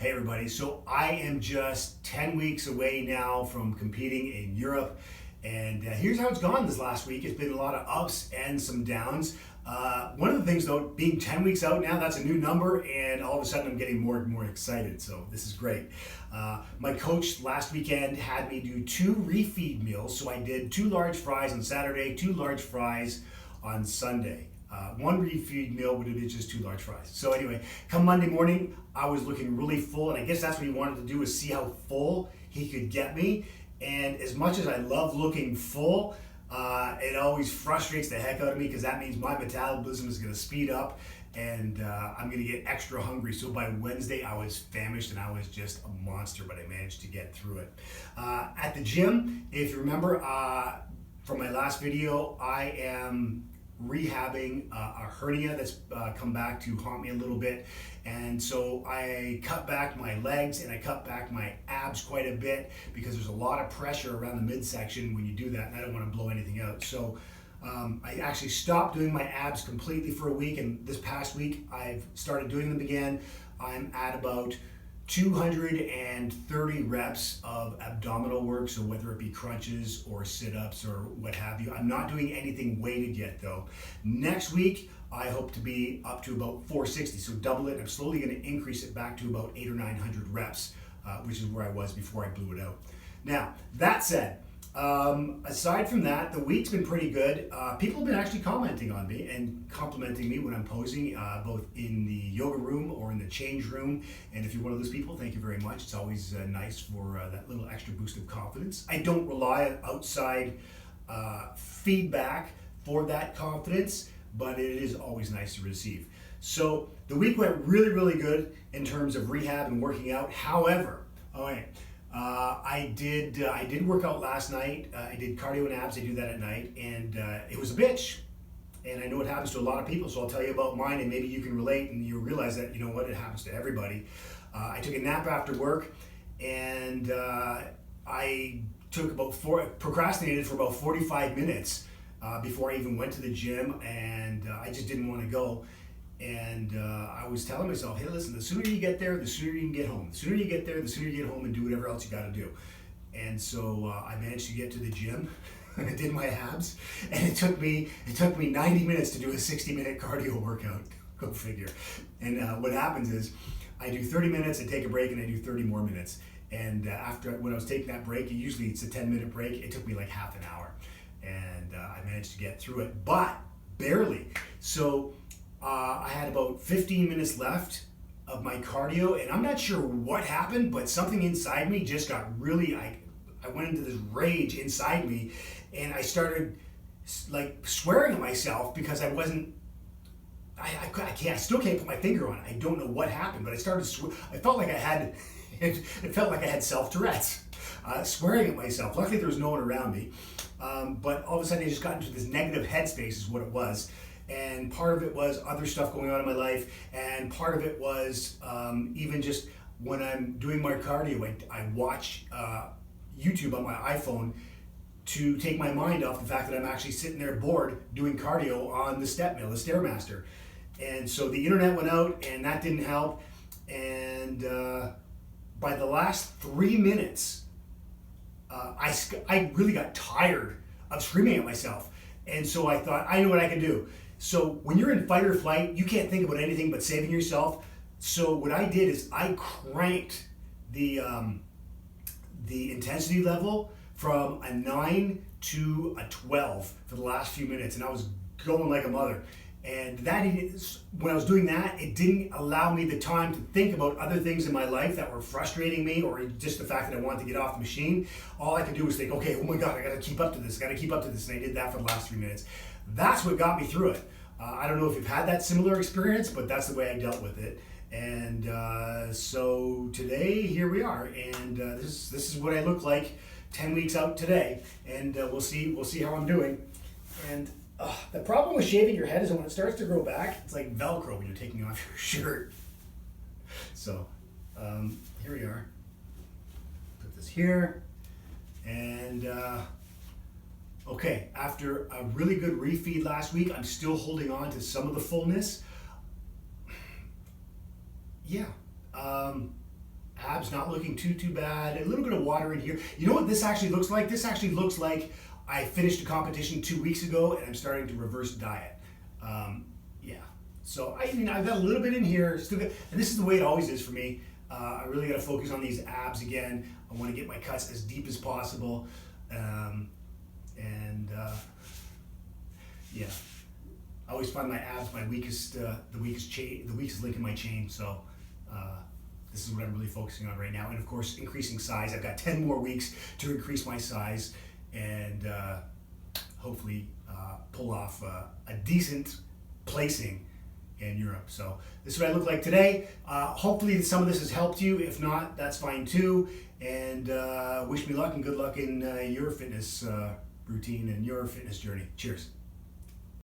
Hey everybody, so I am just 10 weeks away now from competing in Europe, and here's how it's gone this last week. It's been a lot of ups and some downs. One of the things though, being 10 weeks out now, that's a new number, and all of a sudden I'm getting more and more excited, so this is great. My coach last weekend had me do 2 refeed meals, so I did 2 large fries on Saturday, 2 large fries on Sunday. 1 refeed meal would have been just 2 large fries. So anyway, come Monday morning, I was looking really full, and I guess that's what he wanted to do, is see how full he could get me. And as much as I love looking full, it always frustrates the heck out of me, because that means my metabolism is going to speed up, and I'm going to get extra hungry. So by Wednesday, I was famished and I was just a monster, but I managed to get through it. At the gym, if you remember from my last video, I am rehabbing a hernia that's come back to haunt me a little bit, and so I cut back my legs and I cut back my abs quite a bit, because there's a lot of pressure around the midsection when you do that, and I don't want to blow anything out. So I actually stopped doing my abs completely for a week, and this past week I've started doing them again. I'm at about 230 reps of abdominal work, so whether it be crunches or sit-ups or what have you. I'm not doing anything weighted yet though. Next week, I hope to be up to about 460, so double it. I'm slowly going to increase it back to about 800 or 900 reps, which is where I was before I blew it out. Now, that said, aside from that, the week's been pretty good. People have been actually commenting on me and complimenting me when I'm posing, both in the yoga room or in the change room. And if you're one of those people, thank you very much. It's always nice for that little extra boost of confidence. I don't rely on outside feedback for that confidence, but it is always nice to receive. So the week went really, really good in terms of rehab and working out. However, I did work out last night. I did cardio and abs. I do that at night, and it was a bitch. And I know it happens to a lot of people, so I'll tell you about mine, and maybe you can relate and you'll realize that, you know what, it happens to everybody. I took a nap after work, and I procrastinated for about 45 minutes before I even went to the gym, and I just didn't want to go. And I was telling myself, hey, listen, the sooner you get there, the sooner you can get home. The sooner you get there, the sooner you get home and do whatever else you got to do. And so I managed to get to the gym. I did my abs, and it took me 90 minutes to do a 60-minute cardio workout. Go figure. And what happens is I do 30 minutes, I take a break, and I do 30 more minutes. And when I was taking that break, usually it's a 10-minute break, it took me like half an hour. And I managed to get through it, but barely. So I had about 15 minutes left of my cardio, and I'm not sure what happened, but something inside me just got really, I went into this rage inside me, and I started like swearing at myself, because I still can't put my finger on it. I don't know what happened, but I started I felt like I had, it felt like I had self-Tourette's, swearing at myself. Luckily there was no one around me, but all of a sudden I just got into this negative headspace is what it was. And part of it was other stuff going on in my life, and part of it was even just when I'm doing my cardio, I watch YouTube on my iPhone to take my mind off the fact that I'm actually sitting there bored doing cardio on the step mill, the Stairmaster. And so the internet went out, and that didn't help. And by the last 3 minutes, I really got tired of screaming at myself. And so I thought, I know what I can do. So when you're in fight or flight, you can't think about anything but saving yourself. So what I did is I cranked the intensity level from a 9 to a 12 for the last few minutes, and I was going like a mother. And when I was doing that, it didn't allow me the time to think about other things in my life that were frustrating me, or just the fact that I wanted to get off the machine. All I could do was think, okay, oh my God, I gotta keep up to this, and I did that for the last 3 minutes. That's what got me through it. I don't know if you've had that similar experience, but that's the way I dealt with it. And so today, here we are, and this is what I look like 10 weeks out today, and we'll see how I'm doing. And the problem with shaving your head is when it starts to grow back, it's like Velcro when you're taking off your shirt. So here we are. Put this here, and okay, after a really good refeed last week, I'm still holding on to some of the fullness. Yeah, abs not looking too bad. A little bit of water in here. You know what this actually looks like? This actually looks like I finished a competition 2 weeks ago and I'm starting to reverse diet. Yeah. So I mean, I've got a little bit in here, still good, and this is the way it always is for me. I really got to focus on these abs again. I want to get my cuts as deep as possible, yeah. I always find my abs my weakest, the weakest link in my chain. So this is what I'm really focusing on right now, and of course, increasing size. I've got 10 more weeks to increase my size, and hopefully pull off a decent placing in Europe. So this is what I look like today. Hopefully some of this has helped you. If not, that's fine too. And wish me luck and good luck in your fitness routine and your fitness journey. Cheers.